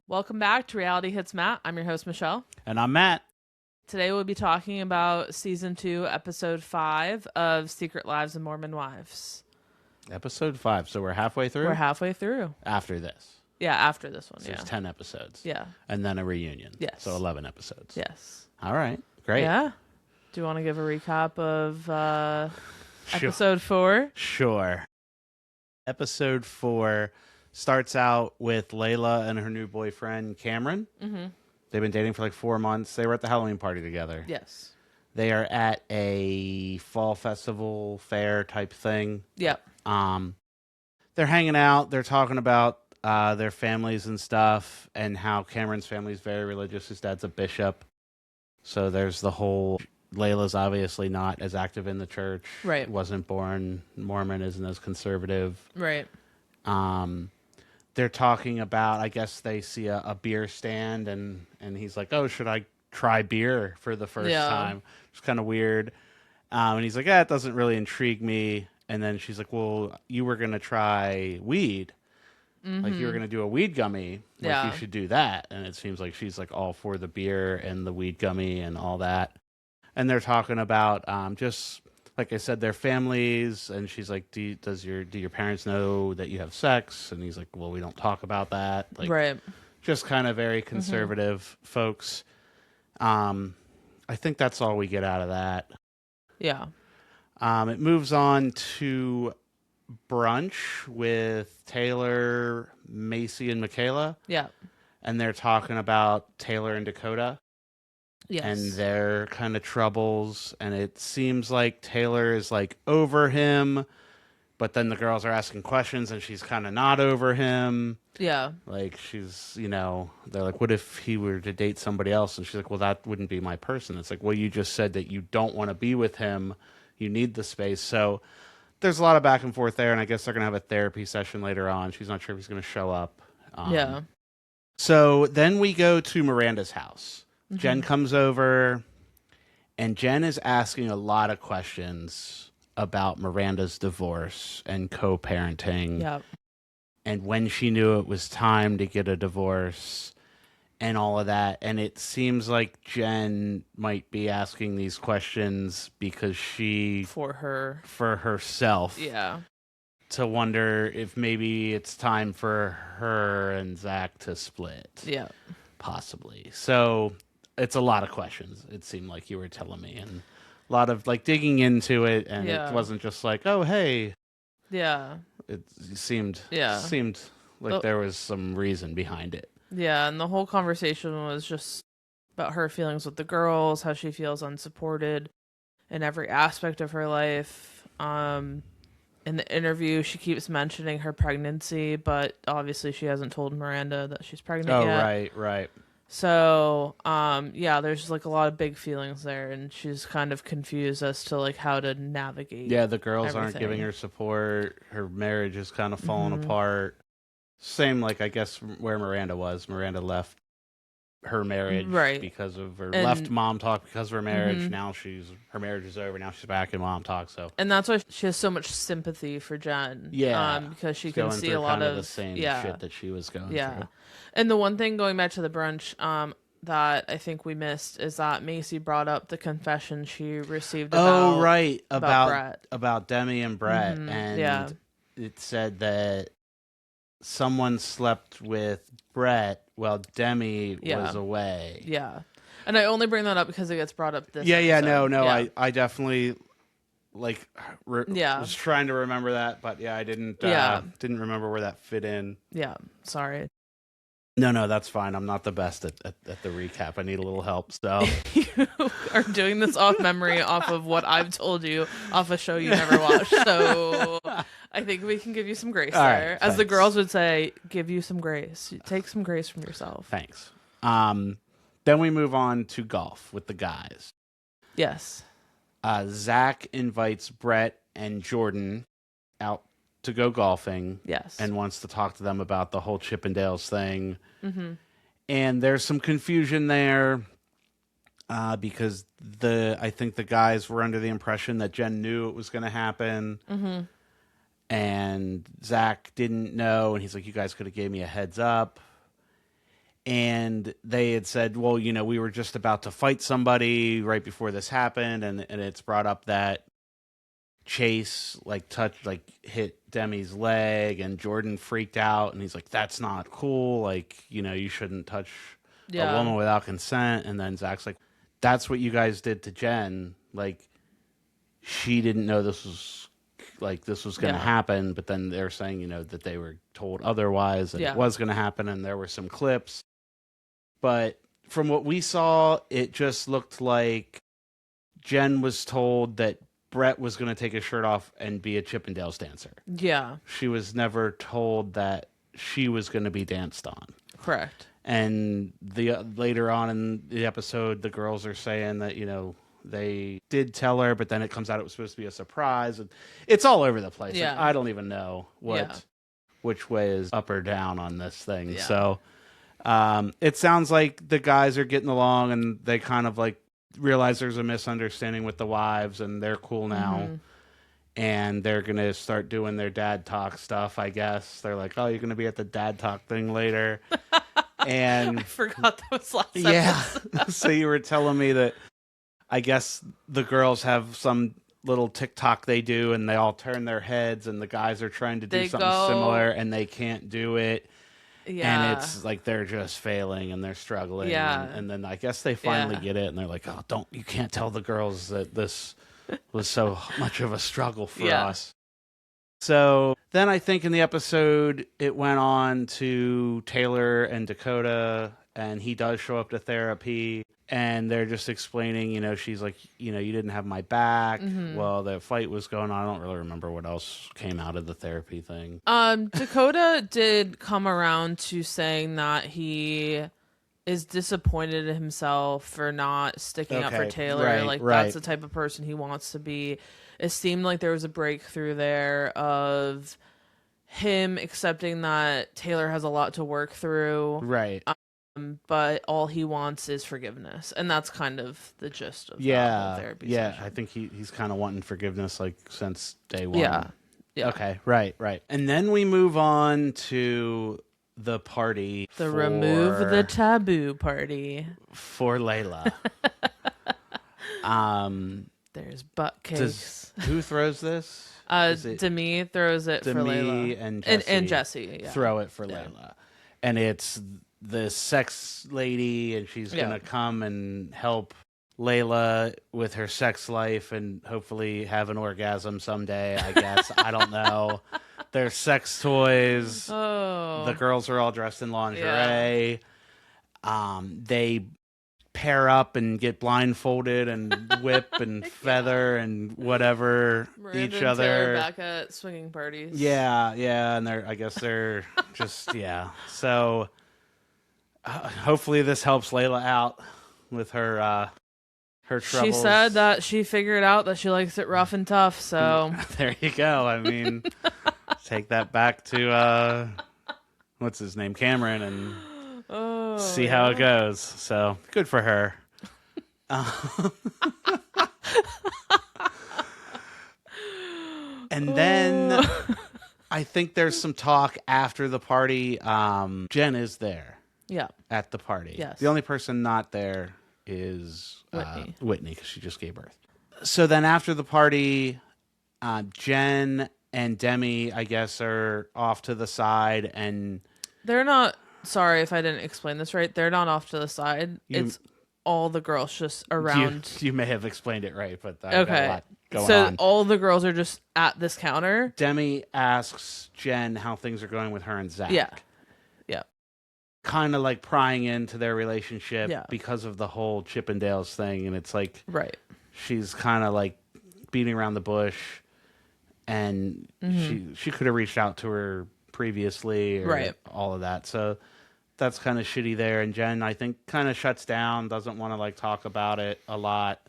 Welcome back to Reality Hits Matt. I'm your host, Michelle. And I'm Matt. Today we'll be talking about Season 2, Episode 5 of Secret Lives of Mormon Wives. Episode 5. So we're halfway through? We're halfway through. After this. Yeah, after this one, So it's 10 episodes. Yeah. And then a reunion. Yes. So 11 episodes. Yes. All right. Great. Yeah. Do you want to give a recap of Episode 4? Sure. Episode 4 starts out with Layla and her new boyfriend, Cameron. Mm-hmm. They've been dating for like 4 months. They were at the Halloween party together. Yes. They are at a fall festival fair type thing. Yep. They're hanging out. They're talking about their families and stuff, and how Cameron's family is very religious. His dad's a bishop. So there's the whole... Layla's obviously not as active in the church. Right. Wasn't born Mormon, isn't as conservative. Right. They're talking about, I guess they see a beer stand, and he's like, oh, should I try beer for the first time? It's kind of weird. And he's like, it doesn't really intrigue me. And then she's like, well, you were going to try weed. Mm-hmm. Like, you were going to do a weed gummy. Like, you should do that. And it seems like she's like all for the beer and the weed gummy and all that. And they're talking about just... like I said, their families, and she's like, do your parents know that you have sex? And he's like, well, we don't talk about that. Like, right. Just kind of very conservative folks. I think that's all we get out of that. Yeah. It moves on to brunch with Taylor, Macy, and Michaela. Yeah. And they're talking about Taylor and Dakota. Yes. And their kind of troubles, and it seems like Taylor is like over him, but then the girls are asking questions and she's kind of not over him. Yeah. Like, she's, they're like, what if he were to date somebody else? And she's like, well, that wouldn't be my person. It's like, well, you just said that you don't want to be with him. You need the space. So there's a lot of back and forth there, and I guess they're going to have a therapy session later on. She's not sure if he's going to show up. Yeah. So then we go to Miranda's house. Mm-hmm. Jen comes over, and Jen is asking a lot of questions about Miranda's divorce and co-parenting. Yep. And when she knew it was time to get a divorce and all of that. And it seems like Jen might be asking these questions because for herself. Yeah. To wonder if maybe it's time for her and Zach to split. Yeah. Possibly. So... it's a lot of questions, it seemed like you were telling me, and a lot of like digging into it, and it wasn't just like, oh, hey. Yeah. It seemed like there was some reason behind it. Yeah, and the whole conversation was just about her feelings with the girls, how she feels unsupported in every aspect of her life. In the interview, she keeps mentioning her pregnancy, but obviously she hasn't told Miranda that she's pregnant yet. Oh, right. So, there's like a lot of big feelings there, and she's kind of confused as to like how to navigate. Yeah, the girls aren't everything. giving her support. Her marriage is kind of falling apart. Same like I guess where Miranda was. Miranda left her marriage because of her left mom talk because of her marriage. Now her marriage is over. Now she's back in mom talk. So and that's why she has so much sympathy for Jen. Yeah, because she can see a lot of the same shit that she was going through. And the one thing going back to the brunch, that I think we missed is that Macy brought up the confession she received about Brett. About Demi and Brett, and it said that someone slept with Brett while Demi was away. Yeah. And I only bring that up because it gets brought up this episode. No. I definitely was trying to remember that, but I didn't remember where that fit in. Yeah, sorry. No, that's fine. I'm not the best at the recap. I need a little help. So you are doing this off memory, off of what I've told you, off a show you never watched. So I think we can give you some grace there. Right, as the girls would say, give you some grace. Take some grace from yourself. Thanks. Then we move on to golf with the guys. Yes. Zach invites Brett and Jordan out to go golfing. Yes. And wants to talk to them about the whole Chippendales thing. Mm-hmm. And there's some confusion there. because I think the guys were under the impression that Jen knew it was going to happen, and Zach didn't know, and he's like, "You guys could have gave me a heads up." And they had said, "Well, we were just about to fight somebody right before this happened," and it's brought up that Chase hit Demi's leg, and Jordan freaked out, and he's like, "That's not cool. Like, you shouldn't touch a woman without consent." And then Zach's like, "That's what you guys did to Jen. Like, she didn't know this was going to happen." But then they're saying, that they were told otherwise, and it was going to happen, and there were some clips. But from what we saw, it just looked like Jen was told that Brett was going to take his shirt off and be a Chippendales dancer. Yeah. She was never told that she was going to be danced on. Correct. And later on in the episode, the girls are saying that, they did tell her, but then it comes out it was supposed to be a surprise. And it's all over the place. Yeah. Like, I don't even know which way is up or down on this thing. Yeah. So it sounds like the guys are getting along, and they kind of like realize there's a misunderstanding with the wives, and they're cool now. And they're going to start doing their dad talk stuff, I guess. They're like, "Oh, you're going to be at the dad talk thing later." And I forgot that was last episode. So you were telling me that I guess the girls have some little TikTok they do, and they all turn their heads, and the guys are trying to do something similar, and they can't do it. Yeah. And it's like they're just failing, and they're struggling. Yeah. And then I guess they finally get it, and they're like, "Oh, you can't tell the girls that this was so much of a struggle for us." So then I think in the episode, it went on to Taylor and Dakota, and he does show up to therapy, and they're just explaining, she's like, you didn't have my back. Well, the fight was going on. I don't really remember what else came out of the therapy thing. Dakota did come around to saying that he is disappointed in himself for not sticking up for Taylor. That's the type of person he wants to be. It seemed like there was a breakthrough there of him accepting that Taylor has a lot to work through. Right. But all he wants is forgiveness. And that's kind of the gist of the therapy session. I think he's kind of wanting forgiveness since day one. Yeah. Okay, right. And then we move on to the party. Remove the taboo party. For Layla. There's butt cakes. Who throws this? Demi throws it for Layla. And Jesse. Throw it for Layla. And it's the sex lady, and she's going to come and help Layla with her sex life and hopefully have an orgasm someday, I guess. I don't know. There's sex toys. Oh. The girls are all dressed in lingerie. They pair up and get blindfolded and whip and feather and whatever Miranda each other. Taylor back at swinging parties. Yeah, and I guess they're just So hopefully this helps Layla out with her troubles. She said that she figured out that she likes it rough and tough. So there you go. I mean, take that back to what's his name, Cameron, and see how it goes. So good for her. And then I think there's some talk after the party. Jen is there. Yeah. At the party. Yes. The only person not there is Whitney, because she just gave birth. So then after the party, Jen and Demi, I guess, are off to the side, and they're not. Sorry if I didn't explain this right. They're not off to the side. It's all the girls just around. You may have explained it right, but I got a lot going on. All the girls are just at this counter. Demi asks Jen how things are going with her and Zach. Yeah. Kind of like prying into their relationship because of the whole Chippendales thing, and it's like she's kind of like beating around the bush, and she could have reached out to her previously, or all of that. So that's kind of shitty there. And Jen, I think, kind of shuts down, doesn't want to like talk about it a lot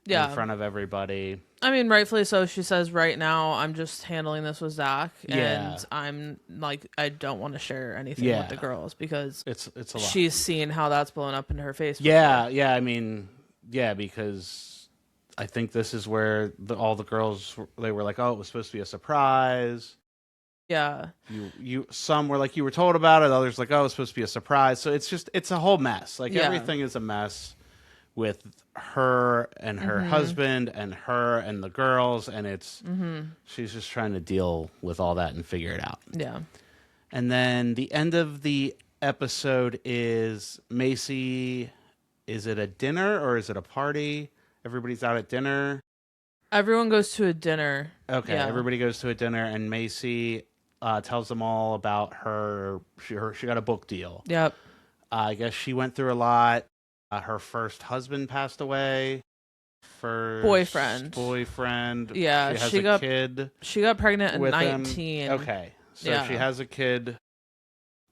in front of everybody. I mean, rightfully so. She says, right now, I'm just handling this with Zach, and I'm like, I don't want to share anything with the girls because it's a lot. She's seen how that's blown up in her Facebook. Yeah. I mean, yeah, because I think this is where all the girls, they were like, oh, it was supposed to be a surprise. Yeah. Some were like, you were told about it. Others like, oh, it's supposed to be a surprise. So it's a whole mess. Like Yeah. everything is a mess with her and her husband and her and the girls. And she's just trying to deal with all that and figure it out. Yeah. And then the end of the episode is Macy. Is it a dinner or is it a party? Everybody's out at dinner. Everyone goes to a dinner. Okay, yeah. Everybody goes to a dinner, and Macy tells them all about she got a book deal. Yep. I guess she went through a lot. Her first husband passed away. Boyfriend. Yeah, she has a kid. She got pregnant at 19. Him. Okay, so she has a kid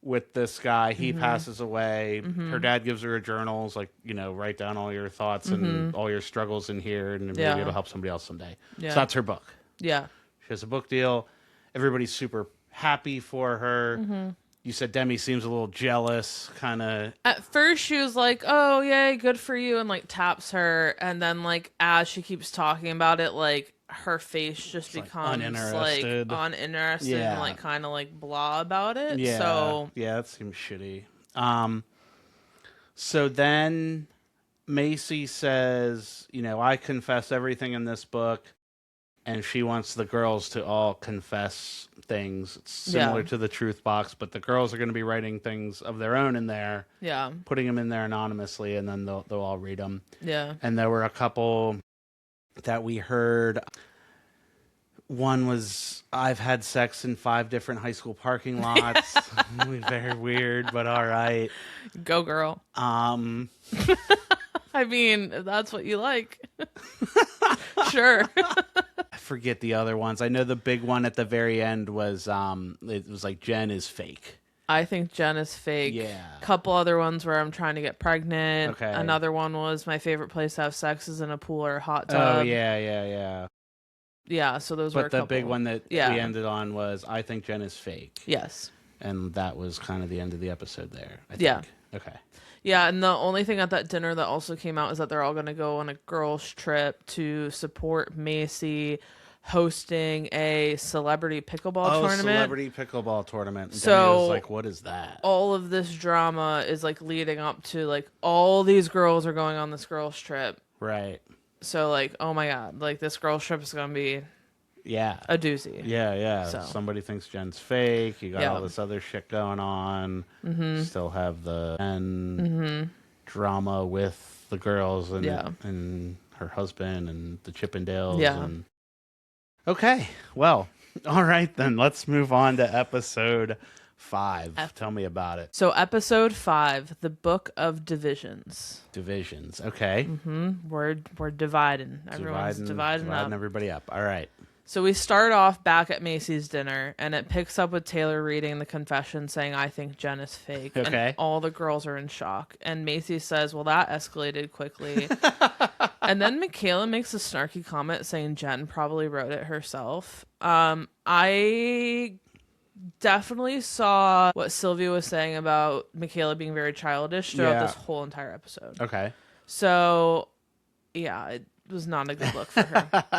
with this guy. He passes away. Her dad gives her a journal. It's like, write down all your thoughts and all your struggles in here, and maybe it'll help somebody else someday. Yeah. So that's her book. Yeah. She has a book deal. Everybody's super happy for her. You said Demi seems a little jealous, kind of. At first, she was like, "Oh, yay, good for you," and like taps her, and then like as she keeps talking about it, like her face just becomes like uninterested and like kind of like blah about it. Yeah, so that seems shitty. So then Macy says, I confess everything in this book. And she wants the girls to all confess things. It's similar to the truth box, but the girls are going to be writing things of their own in there. Yeah. Putting them in there anonymously, and then they'll all read them. Yeah. And there were a couple that we heard. One was, I've had sex in 5 different high school parking lots. Very weird, but all right. Go, girl. I mean, if that's what you like. Sure. I forget the other ones. I know the big one at the very end was it was like Jen is fake. I think Jen is fake. Yeah. Couple other ones where I'm trying to get pregnant. Okay. Another one was my favorite place to have sex is in a pool or a hot tub. Oh yeah. Yeah, so those were a couple. But the big one that we ended on was I think Jen is fake. Yes. And that was kind of the end of the episode there, I think. Yeah. Okay. Yeah, and the only thing at that dinner that also came out is that they're all going to go on a girls' trip to support Macy hosting a celebrity pickleball tournament. Celebrity pickleball tournament. And so Demi was like, what is that? All of this drama is like leading up to like all these girls are going on this girls' trip. Right. So like, oh my God, like this girls' trip is going to be a doozy. Yeah. So. Somebody thinks Jen's fake. You got all this other shit going on. Still have the drama with the girls and her husband and the Chippendales. Yeah. And... Okay. Well, all right then. Let's move on to episode 5. Tell me about it. So episode 5, the Book of Divisions. Divisions. Okay. We're dividing. Everyone's dividing up. Everybody up. All right. So we start off back at Macy's dinner, and it picks up with Taylor reading the confession saying, I think Jen is fake. Okay. And all the girls are in shock. And Macy says, well, that escalated quickly. And then Michaela makes a snarky comment saying Jen probably wrote it herself. I definitely saw what Sylvia was saying about Michaela being very childish throughout this whole entire episode. Okay. So, yeah, it was not a good look for her.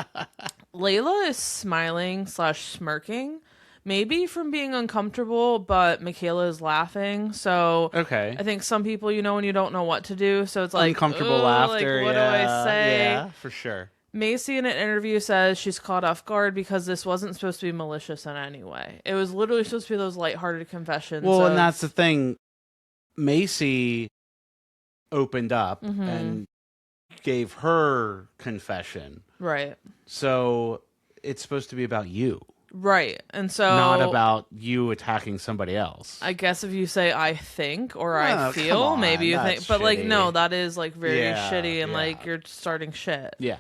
Layla is smiling / smirking, maybe from being uncomfortable, but Michaela is laughing. So okay. I think some people, when you don't know what to do. So it's like uncomfortable laughter. Like, what do I say? Yeah, for sure. Macy in an interview says she's caught off guard because this wasn't supposed to be malicious in any way. It was literally supposed to be those lighthearted confessions. Well, and that's the thing. Macy opened up and gave her confession. Right. So it's supposed to be about you. Right. And so not about you attacking somebody else. I guess if you say I think or I feel, maybe you think, but like no, that is like very shitty and like you're starting shit. Yeah.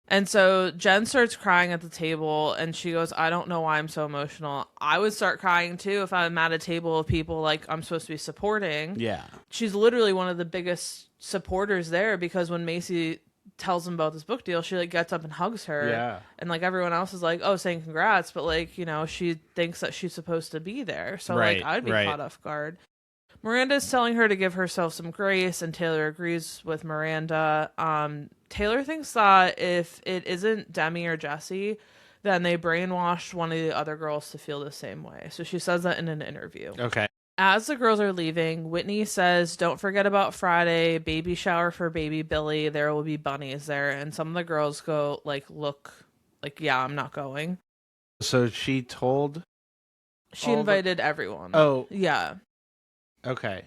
And so Jen starts crying at the table and she goes, I don't know why I'm so emotional. I would start crying too if I'm at a table of people like I'm supposed to be supporting. Yeah. She's literally one of the biggest supporters there because when Macy tells him about this book deal, she like gets up and hugs her. Yeah. And like everyone else is like, oh, saying congrats, but like, she thinks that she's supposed to be there. So like I'd be caught off guard. Miranda's telling her to give herself some grace, and Taylor agrees with Miranda. Taylor thinks that if it isn't Demi or Jesse, then they brainwashed one of the other girls to feel the same way. So she says that in an interview. Okay. As the girls are leaving, Whitney says, "Don't forget about Friday, baby shower for baby Billy. There will be bunnies there." And some of the girls go, look, yeah, I'm not going. So she told... She invited everyone. Oh. Yeah. Okay.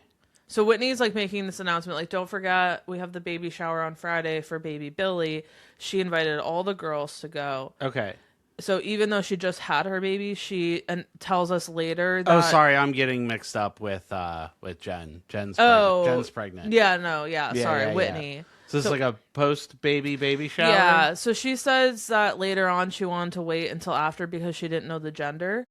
So Whitney's, making this announcement, don't forget, we have the baby shower on Friday for baby Billy. She invited all the girls to go. Okay. So even though she just had her baby, she tells us later that... Oh, sorry, I'm getting mixed up with Jen. Jen's pregnant. Yeah, sorry, Whitney. Yeah. So this is like a post-baby shower? Yeah, so she says that later on she wanted to wait until after because she didn't know the gender.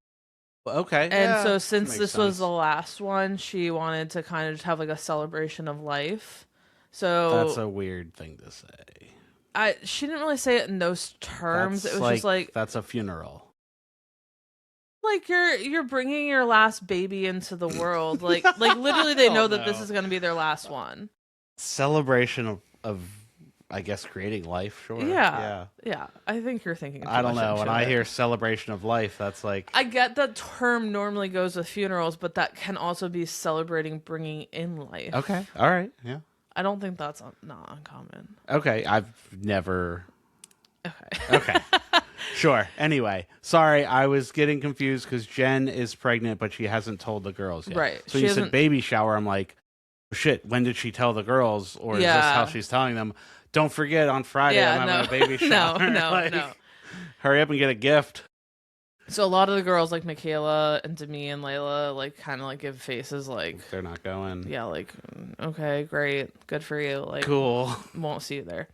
Okay. And so since this was the last one, she wanted to kind of just have a celebration of life. So that's a weird thing to say. She didn't really say it in those terms. It was just that's a funeral. You're bringing your last baby into the world. Literally they know that this is going to be their last one. Celebration of I guess creating life, sure. Yeah. I think you're thinking. I don't know. When I hear celebration of life, that's like... I get that term normally goes with funerals, but that can also be celebrating bringing in life. Okay. All right. Yeah. I don't think that's not uncommon. Okay. I've never... Okay. Sure. Anyway, sorry, I was getting confused because Jen is pregnant, but she hasn't told the girls yet. Right. So you said baby shower. I'm like, shit, when did she tell the girls? Or is this how she's telling them? Don't forget on Friday I'm having a baby shower. No. Hurry up and get a gift. So a lot of the girls Michaela and Demi and Layla kind of give faces they're not going. Yeah, okay, great, good for you. Cool. Won't see you there.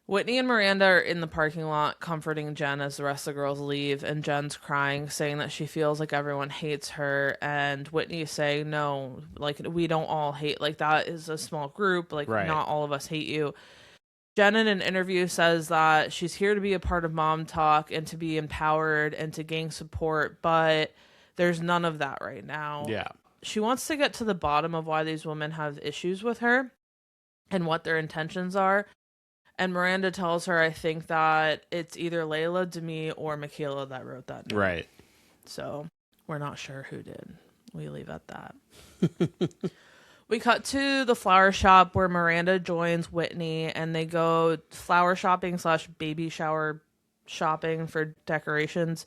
Whitney and Miranda are in the parking lot comforting Jen as the rest of the girls leave, and Jen's crying, saying that she feels like everyone hates her, and Whitney is saying, no, we don't all hate, that is a small group, right. Not all of us hate you. Jen in an interview says that she's here to be a part of Mom Talk and to be empowered and to gain support, but there's none of that right now. Yeah. She wants to get to the bottom of why these women have issues with her and what their intentions are. And Miranda tells her, I think that it's either Layla, Demi, or Michaela that wrote that note. Right. So we're not sure who did. We leave at that. We cut to the flower shop where Miranda joins Whitney and they go flower shopping / baby shower shopping for decorations.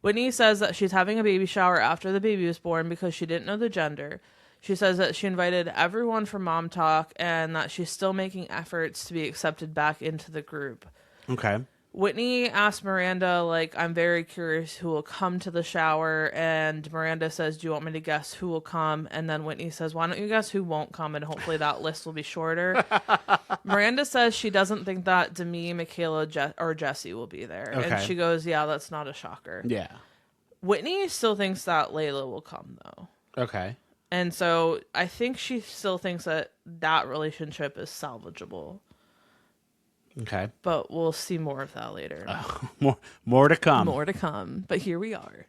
Whitney says that she's having a baby shower after the baby was born because she didn't know the gender. She says that she invited everyone for Mom Talk and that she's still making efforts to be accepted back into the group. Okay. Whitney asks Miranda, I'm very curious who will come to the shower. And Miranda says, do you want me to guess who will come? And then Whitney says, why don't you guess who won't come? And hopefully that list will be shorter. Miranda says she doesn't think that Demi, Michaela, or Jesse will be there. Okay. And she goes, yeah, that's not a shocker. Yeah. Whitney still thinks that Layla will come, though. Okay. And so I think she still thinks that relationship is salvageable. Okay. But we'll see more of that later. More to come. More to come. But here we are.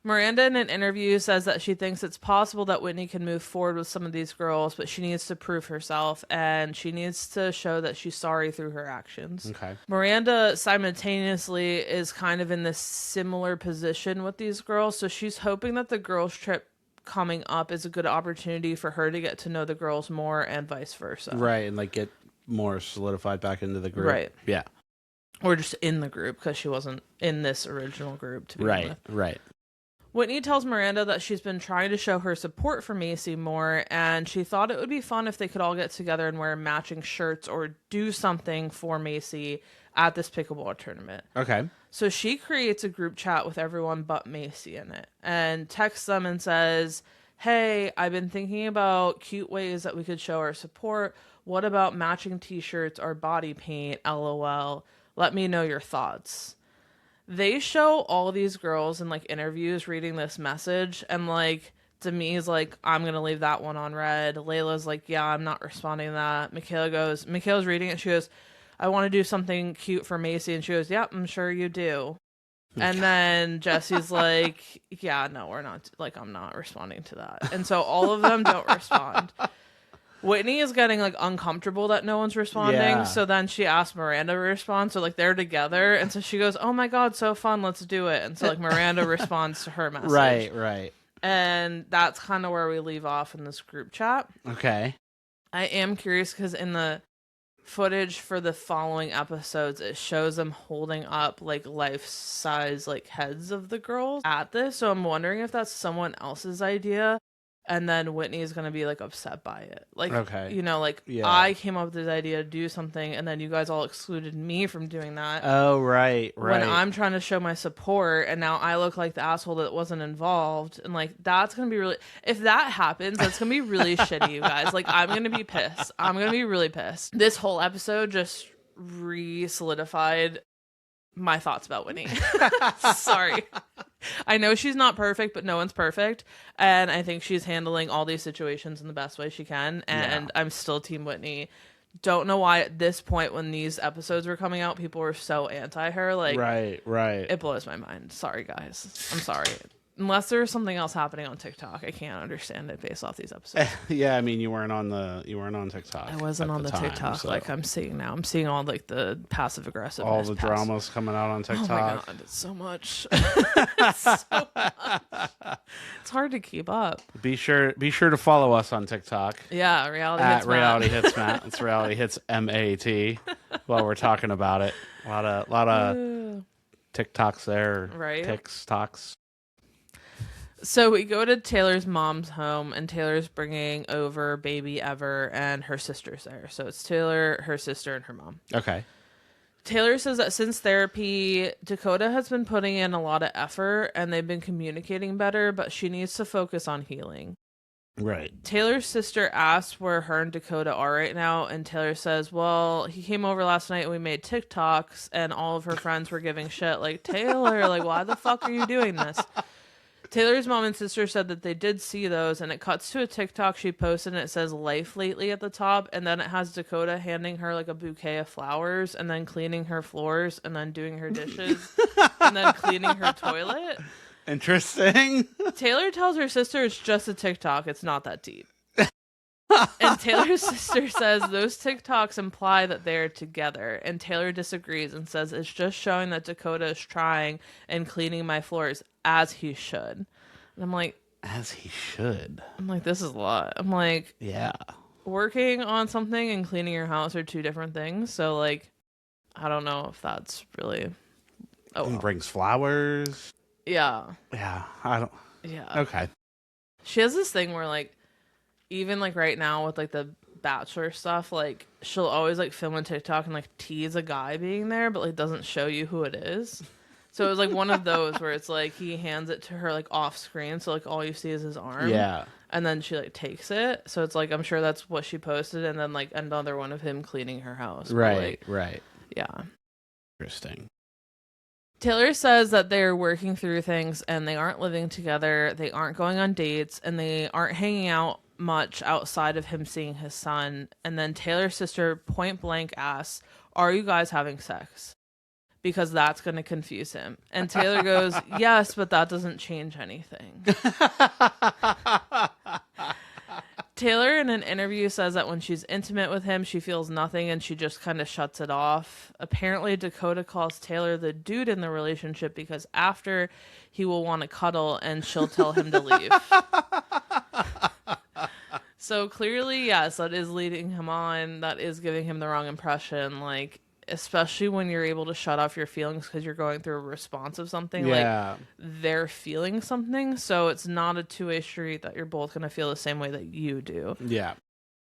Miranda in an interview says that she thinks it's possible that Whitney can move forward with some of these girls, but she needs to prove herself and she needs to show that she's sorry through her actions. Okay. Miranda simultaneously is kind of in this similar position with these girls, so she's hoping that the girls' trip coming up is a good opportunity for her to get to know the girls more and vice versa. Right, and get more solidified back into the group. Right. Yeah. Or just in the group because she wasn't in this original group to begin with. Right. Whitney tells Miranda that she's been trying to show her support for Macy more, and she thought it would be fun if they could all get together and wear matching shirts or do something for Macy at this pickleball tournament. Okay. So she creates a group chat with everyone but Macy in it and texts them and says, hey, I've been thinking about cute ways that we could show our support. What about matching t-shirts or body paint? LOL. Let me know your thoughts. They show all these girls in interviews reading this message and Demi's I'm gonna leave that one on red. Layla's yeah, I'm not responding to that. Michaela's reading it, she goes, I want to do something cute for Macy, and she goes, yep, I'm sure you do. And then Jesse's like, yeah, no, we're not, like, I'm not responding to that. And so all of them don't respond. Whitney is getting, like, uncomfortable that no one's responding. Yeah. So then she asks Miranda to respond. So, like, they're together. And so she goes, oh my God, so fun. Let's do it. And so, like, Miranda responds to her message. Right. And that's kind of where we leave off in this group chat. Okay. I am curious because in the footage for the following episodes, it shows them holding up, like, life-size, like, heads of the girls at this. So I'm wondering if that's someone else's idea. And then Whitney is going to be, like, upset by it. Like, okay. you know, like, Yeah. I came up with this idea to do something, and then you guys all excluded me from doing that. Oh, right. When I'm trying to show my support, and now I look like the asshole that wasn't involved. And, like, that's going to be really... If that happens, that's going to be really shitty, you guys. Like, I'm going to be pissed. I'm going to be really pissed. This whole episode just re-solidified my thoughts about Whitney. Sorry. I know she's not perfect, but no one's perfect. And I think she's handling all these situations in the best way she can. And I'm still Team Whitney. Don't know why at this point when these episodes were coming out, people were so anti her. Like, right. It blows my mind. Sorry, guys. I'm sorry. Unless there's something else happening on TikTok, I can't understand it based off these episodes. Yeah, I mean, you weren't on TikTok. I wasn't on the time, TikTok so. like I'm seeing now. I'm seeing all, like, the passive aggressive, all the dramas coming out on TikTok. Oh my God, it's so much. It's so much. It's hard to keep up. Be sure to follow us on TikTok. Yeah, Reality at Hits Reality Matt. Hits Matt. It's Reality Hits MAT. While we're talking about it, a lot of TikToks there, right? TikToks. So we go to Taylor's mom's home, and Taylor's bringing over baby Ever, and her sister's there. So it's Taylor, her sister, and her mom. Okay. Taylor says that since therapy, Dakota has been putting in a lot of effort, and they've been communicating better, but she needs to focus on healing. Right. Taylor's sister asks where her and Dakota are right now, and Taylor says, well, he came over last night and we made TikToks, and all of her friends were giving shit like, Taylor, like, why the fuck are you doing this? Taylor's mom and sister said that they did see those, and it cuts to a TikTok she posted, and it says life lately at the top, and then it has Dakota handing her, like, a bouquet of flowers, and then cleaning her floors, and then doing her dishes, and then cleaning her toilet. Interesting. Taylor tells her sister it's just a TikTok, it's not that deep. And Taylor's sister says those TikToks imply that they're together, and Taylor disagrees and says it's just showing that Dakota is trying and cleaning my floors as he should. And I'm like, as he should. I'm like, this is a lot. I'm like, yeah, working on something and cleaning your house are two different things. So, like, I don't know if that's really. Oh, well. Brings flowers. Yeah. I don't. Yeah. Okay. She has this thing where, like, even, like, right now with, like, the Bachelor stuff, like, she'll always, like, film a TikTok and, like, tease a guy being there, but, like, doesn't show you who it is. So it was, like, one of those where it's, like, he hands it to her, like, off screen, so, like, all you see is his arm. Yeah. And then she, like, takes it. So it's, like, I'm sure that's what she posted, and then, like, another one of him cleaning her house. Right, but, like, right. Yeah. Interesting. Taylor says that they're working through things, and they aren't living together, they aren't going on dates, and they aren't hanging out much outside of him seeing his son. And then Taylor's sister point blank asks, are you guys having sex? Because that's going to confuse him. And Taylor goes, yes, but that doesn't change anything. Taylor in an interview says that when she's intimate with him, she feels nothing and she just kind of shuts it off. Apparently, Dakota calls Taylor the dude in the relationship because after he will want to cuddle and she'll tell him to leave. So clearly, yes, that is leading him on. That is giving him the wrong impression. Like, especially when you're able to shut off your feelings because you're going through a response of something. Yeah. Like, they're feeling something. So it's not a two-way street that you're both going to feel the same way that you do. Yeah.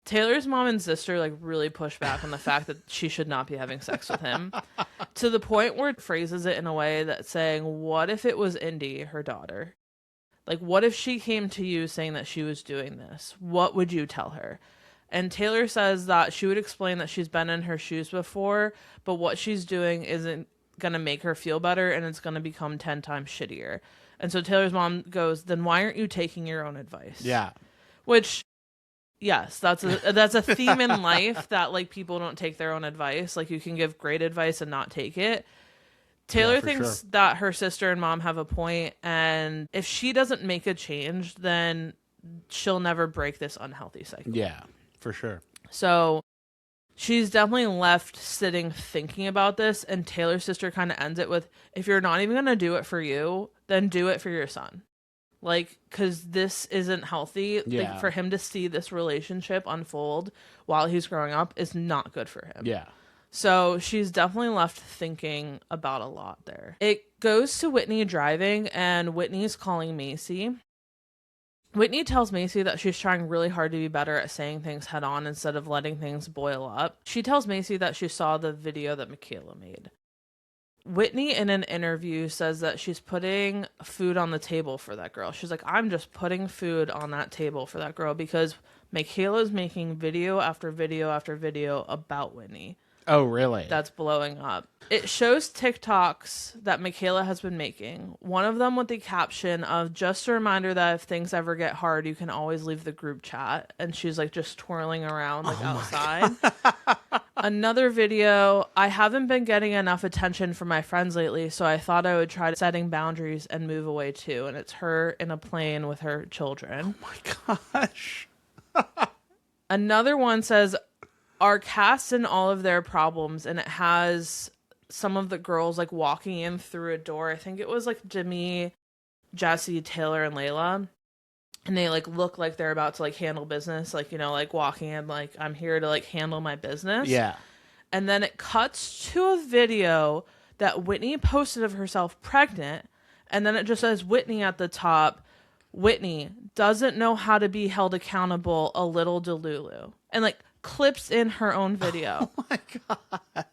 Taylor's mom and sister, like, really push back on the fact that she should not be having sex with him. To the point where it phrases it in a way that's saying, what if it was Indy, her daughter? Like, what if she came to you saying that she was doing this? What would you tell her? And Taylor says that she would explain that she's been in her shoes before, but what she's doing isn't going to make her feel better, and it's going to become 10 times shittier. And so Taylor's mom goes, then why aren't you taking your own advice? Yeah. Which, yes, that's a theme in life that, like, people don't take their own advice. Like, you can give great advice and not take it. Taylor for thinks sure. that her sister and mom have a point, and if she doesn't make a change, then she'll never break this unhealthy cycle. Yeah, for sure. So she's definitely left sitting thinking about this, and Taylor's sister kind of ends it with, if you're not even going to do it for you, then do it for your son. Like, because this isn't healthy. Yeah. Like, for him to see this relationship unfold while he's growing up is not good for him. Yeah. So she's definitely left thinking about a lot there. It goes to Whitney driving, and Whitney's calling Macy. Whitney tells Macy that she's trying really hard to be better at saying things head on instead of letting things boil up. She tells Macy that she saw the video that Michaela made. Whitney, in an interview, says that she's putting food on the table for that girl. She's like, I'm just putting food on that table for that girl because Michaela's making video after video after video about Whitney. Oh, really? That's blowing up. It shows TikToks that Michaela has been making. One of them with the caption of, just a reminder that if things ever get hard, you can always leave the group chat. And she's like just twirling around like outside. Another video, I haven't been getting enough attention from my friends lately, so I thought I would try setting boundaries and move away too. And it's her in a plane with her children. Oh my gosh. Another one says, are cast in all of their problems, and it has some of the girls like walking in through a door. I think it was like Demi, Jesse, Taylor, and Layla, and they like look like they're about to like handle business, like, you know, like walking in like, I'm here to like handle my business. Yeah. And then it cuts to a video that Whitney posted of herself pregnant, and then it just says Whitney at the top. Whitney doesn't know how to be held accountable, a little delulu, and like clips in her own video. Oh my god.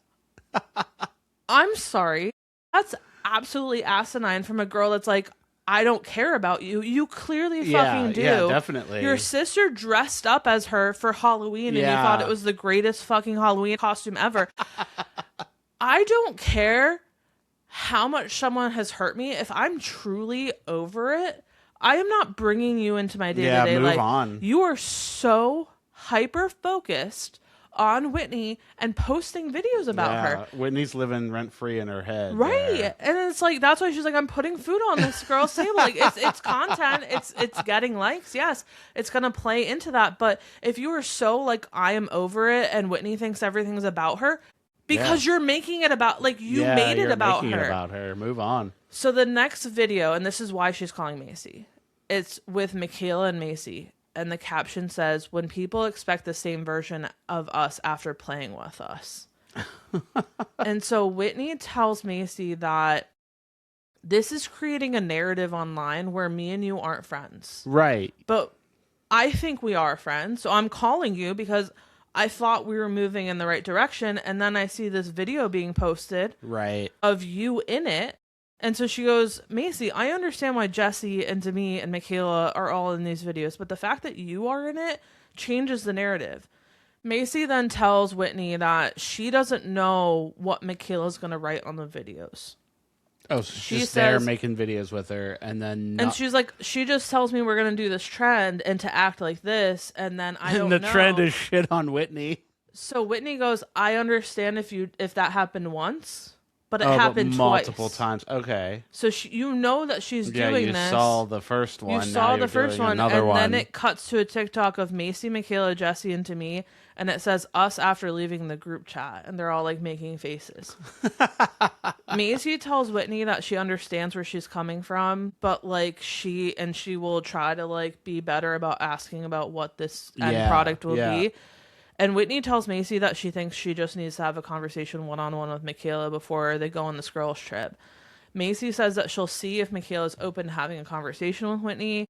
I'm sorry. That's absolutely asinine from a girl that's like, I don't care about you. You clearly fucking do. Yeah, definitely. Your sister dressed up as her for Halloween and you thought it was the greatest fucking Halloween costume ever. I don't care how much someone has hurt me. If I'm truly over it, I am not bringing you into my day-to-day Yeah, move life. on. You are so hyper-focused on Whitney and posting videos about her. Whitney's living rent-free in her head. Right. There. And it's like, that's why she's like, I'm putting food on this girl's table. Like, it's content. It's getting likes. Yes. It's going to play into that. But if you are so like, I am over it and Whitney thinks everything's about her, because you're making it about, like, you made it about her. It about her. Move on. So the next video, and this is why she's calling Macy, it's with Michaela and Macy. And the caption says, when people expect the same version of us after playing with us. And so Whitney tells Macy that this is creating a narrative online where me and you aren't friends. Right. But I think we are friends. So I'm calling you because I thought we were moving in the right direction. And then I see this video being posted of you in it. And so she goes, Macy, I understand why Jesse and Demi and Michaela are all in these videos, but the fact that you are in it changes the narrative. Macy then tells Whitney that she doesn't know what Michaela's going to write on the videos. Oh, so she's just there making videos with her, and then... And she's like, she just tells me we're going to do this trend and to act like this, and then I don't know. And the trend is shit on Whitney. So Whitney goes, I understand if that happened once... But it happened multiple twice. times. Okay. So you know that she's doing this. You saw the first one. You saw the first one, and one. then it cuts to a TikTok of Macy, Michaela, Jesse, and to me, and it says us after leaving the group chat, and they're all like making faces. Macy tells Whitney that she understands where she's coming from, but like she will try to like be better about asking about what this end product will be. And Whitney tells Macy that she thinks she just needs to have a conversation one-on-one with Michaela before they go on this girls' trip. Macy says that she'll see if Michaela's open to having a conversation with Whitney.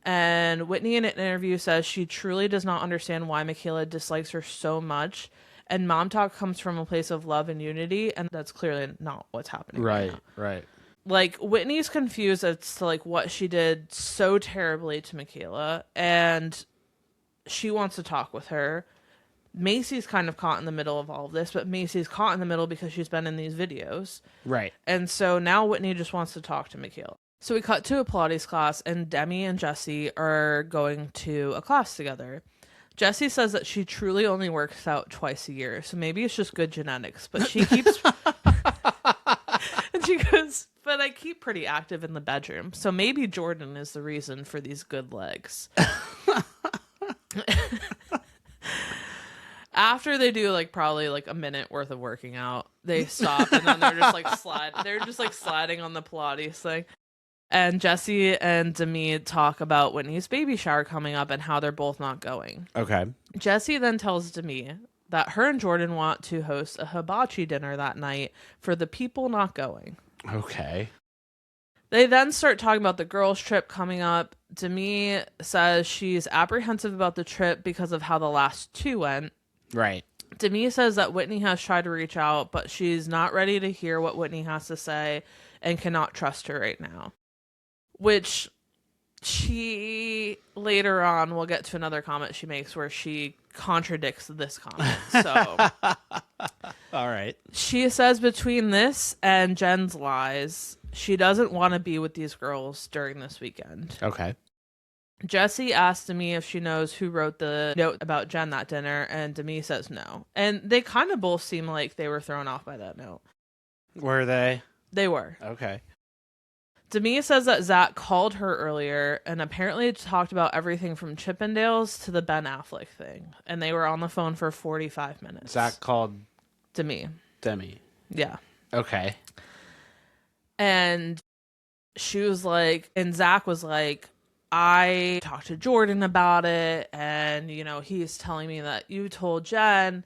And Whitney in an interview says she truly does not understand why Michaela dislikes her so much. And Mom Talk comes from a place of love and unity, and that's clearly not what's happening right now. Right. Like, Whitney's confused as to like what she did so terribly to Michaela, and she wants to talk with her. Macy's kind of caught in the middle of all of this, but Macy's caught in the middle because she's been in these videos. Right. And so now Whitney just wants to talk to Michaela. So we cut to a Pilates class, and Demi and Jesse are going to a class together. Jesse says that she truly only works out twice a year, so maybe it's just good genetics, but she keeps... and But I keep pretty active in the bedroom. So maybe Jordan is the reason for these good legs. After they do like probably like a minute worth of working out, they stop and then they're just like sliding on the Pilates thing. And Jesse and Demi talk about Whitney's baby shower coming up and how they're both not going. Okay. Jesse then tells Demi that her and Jordan want to host a hibachi dinner that night for the people not going. Okay. They then start talking about the girls' trip coming up. Demi says she's apprehensive about the trip because of how the last two went. Right. Demi says that Whitney has tried to reach out, but she's not ready to hear what Whitney has to say and cannot trust her right now. Which she later on will get to another comment she makes where she contradicts this comment. So all right. She says between this and Jen's lies, she doesn't want to be with these girls during this weekend. Okay. Jesse asked Demi if she knows who wrote the note about Jen that dinner, and Demi says no. And they kind of both seem like they were thrown off by that note. Were they? They were. Okay. Demi says that Zach called her earlier and apparently talked about everything from Chippendales to the Ben Affleck thing. And they were on the phone for 45 minutes. Zach called Demi. Yeah. Okay. And she was like, and Zach was like, I talked to Jordan about it, and, you know, he's telling me that you told Jen,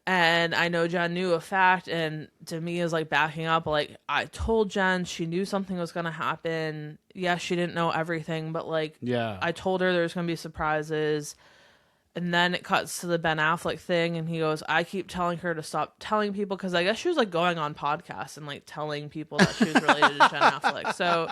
and I know Jen knew a fact, and Demi is, like, backing up, like, I told Jen, she knew something was going to happen. Yeah, she didn't know everything, but, like, yeah, I told her there's going to be surprises. And then it cuts to the Ben Affleck thing, and he goes, I keep telling her to stop telling people, because I guess she was, like, going on podcasts and, like, telling people that she was related to Jen Affleck. So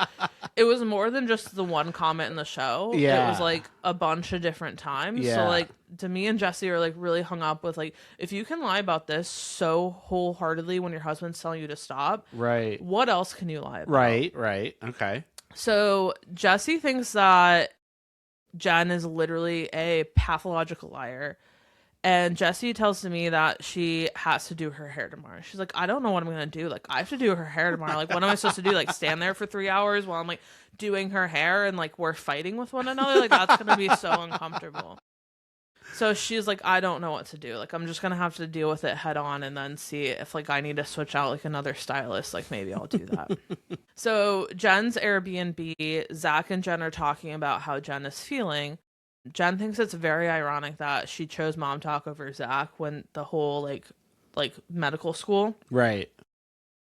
it was more than just the one comment in the show. Yeah. It was, like, a bunch of different times. Yeah. So, like, Demi and Jesse are, like, really hung up with, like, if you can lie about this so wholeheartedly when your husband's telling you to stop, right, what else can you lie about? Right. Okay. So Jesse thinks that Jen is literally a pathological liar. And Jessie tells me that she has to do her hair tomorrow. She's like, I don't know what I'm going to do. Like, I have to do her hair tomorrow. Like, what am I supposed to do? Like, stand there for 3 hours while I'm, like, doing her hair and, like, we're fighting with one another? Like, that's going to be so uncomfortable. So she's like, I don't know what to do. Like, I'm just going to have to deal with it head on and then see if, like, I need to switch out, like, another stylist. Like, maybe I'll do that. So Jen's Airbnb, Zach and Jen are talking about how Jen is feeling. Jen thinks it's very ironic that she chose Mom Talk over Zach when the whole, like medical school. Right.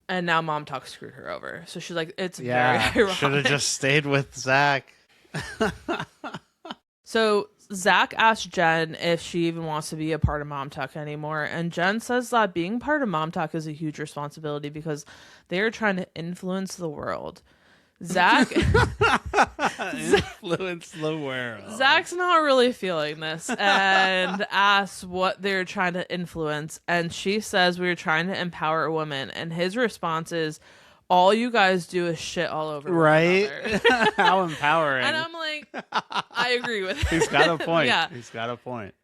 And now Mom Talk screwed her over. So she's like, it's very ironic. Should have just stayed with Zach. So Zach asked Jen if she even wants to be a part of Mom Talk anymore. And Jen says that being part of Mom Talk is a huge responsibility because they are trying to influence the world. Zach influence the world. Zach's not really feeling this and asks what they're trying to influence. And she says we're trying to empower a woman. And his response is, all you guys do is shit all over right? How empowering. And I'm like, I agree with him. He's got a point. Yeah. He's got a point.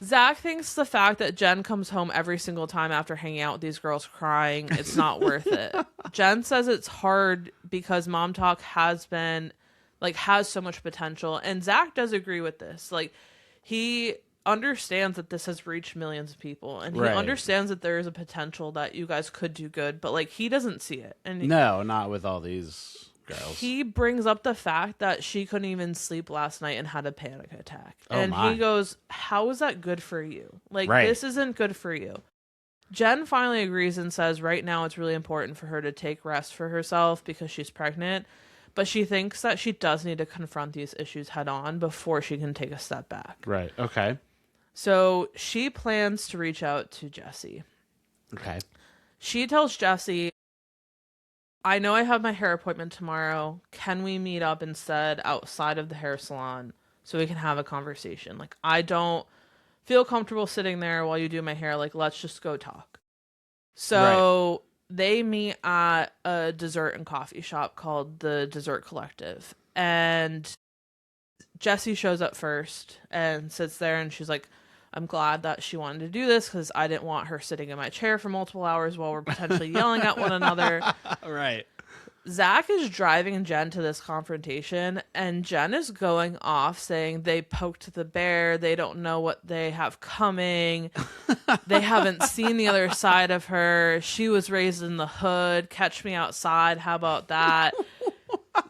Zach thinks the fact that Jen comes home every single time after hanging out with these girls crying, it's not worth it. Jen says it's hard because Mom Talk has so much potential. And Zach does agree with this. Like, he understands that this has reached millions of people. And he understands that there is a potential that you guys could do good. But, like, he doesn't see it. And no, not with all these girls. He brings up the fact that she couldn't even sleep last night and had a panic attack. Oh, and my. He goes, how is that good for you? Like, this isn't good for you. Jen finally agrees and says right now it's really important for her to take rest for herself because she's pregnant. But she thinks that she does need to confront these issues head on before she can take a step back. Right. Okay. So she plans to reach out to Jesse. Okay. She tells Jesse, I know I have my hair appointment tomorrow. Can we meet up instead outside of the hair salon so we can have a conversation? Like, I don't feel comfortable sitting there while you do my hair. Like, let's just go talk. So they meet at a dessert and coffee shop called the Dessert Collective. And Jessie shows up first and sits there, and she's like, I'm glad that she wanted to do this because I didn't want her sitting in my chair for multiple hours while we're potentially yelling at one another. Right. Zach is driving Jen to this confrontation, and Jen is going off saying they poked the bear, they don't know what they have coming, they haven't seen the other side of her, she was raised in the hood, catch me outside, how about that?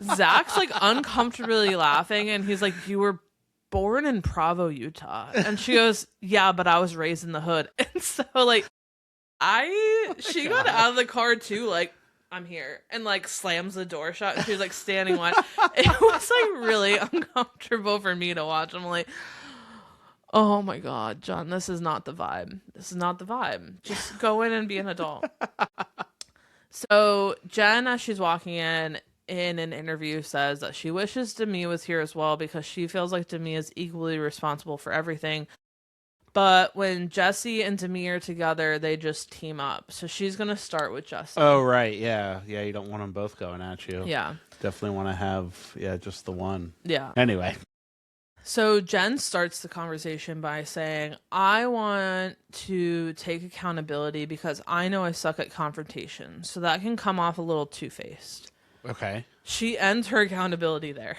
Zach's like uncomfortably laughing, and he's like, you were born in Provo, Utah. And she goes, yeah, but I was raised in the hood. And so like she got out of the car too, like, I'm here, and like slams the door shut, and she's like standing one. It was like really uncomfortable for me to watch. I'm like, oh my god, John, this is not the vibe. This is not the vibe. Just go in and be an adult. So Jen, as she's walking in an interview, says that she wishes Demi was here as well because she feels like Demi is equally responsible for everything. But when Jesse and Demi are together, they just team up. So she's going to start with Jesse. Oh, right. Yeah. Yeah, you don't want them both going at you. Yeah. Definitely want to have, just the one. Yeah. Anyway. So Jen starts the conversation by saying, I want to take accountability because I know I suck at confrontation. So that can come off a little two-faced. Okay. She ends her accountability there.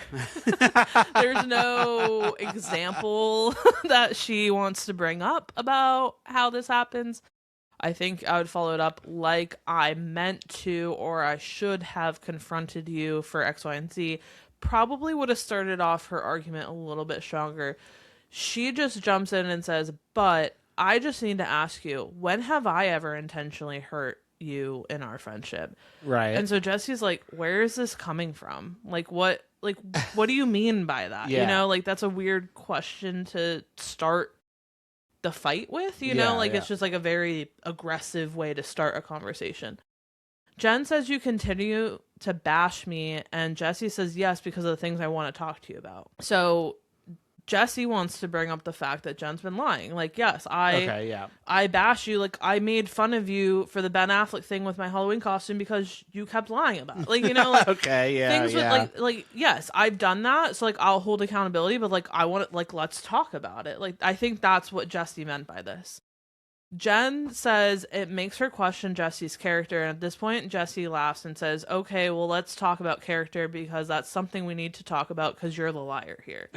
There's no example that she wants to bring up about how this happens. I think I would follow it up like I meant to, or I should have confronted you for X, Y, and Z. Probably would have started off her argument a little bit stronger. She just jumps in and says, but I just need to ask you, when have I ever intentionally hurt you in our friendship? Right. And so Jesse's like, where is this coming from? What do you mean by that? Yeah. You know, like that's a weird question to start the fight with, you know, like it's just like a very aggressive way to start a conversation. Jen says you continue to bash me, and Jesse says yes because of the things I want to talk to you about. So Jesse wants to bring up the fact that Jen's been lying. Like, yes, I bash you. Like, I made fun of you for the Ben Affleck thing with my Halloween costume because you kept lying about it. Like, you know, like okay, yeah, things with like yes, I've done that. So like, I'll hold accountability, but like, I want to, like, let's talk about it. Like, I think that's what Jesse meant by this. Jen says it makes her question Jesse's character, and at this point, Jesse laughs and says, okay, well, let's talk about character because that's something we need to talk about because you're the liar here.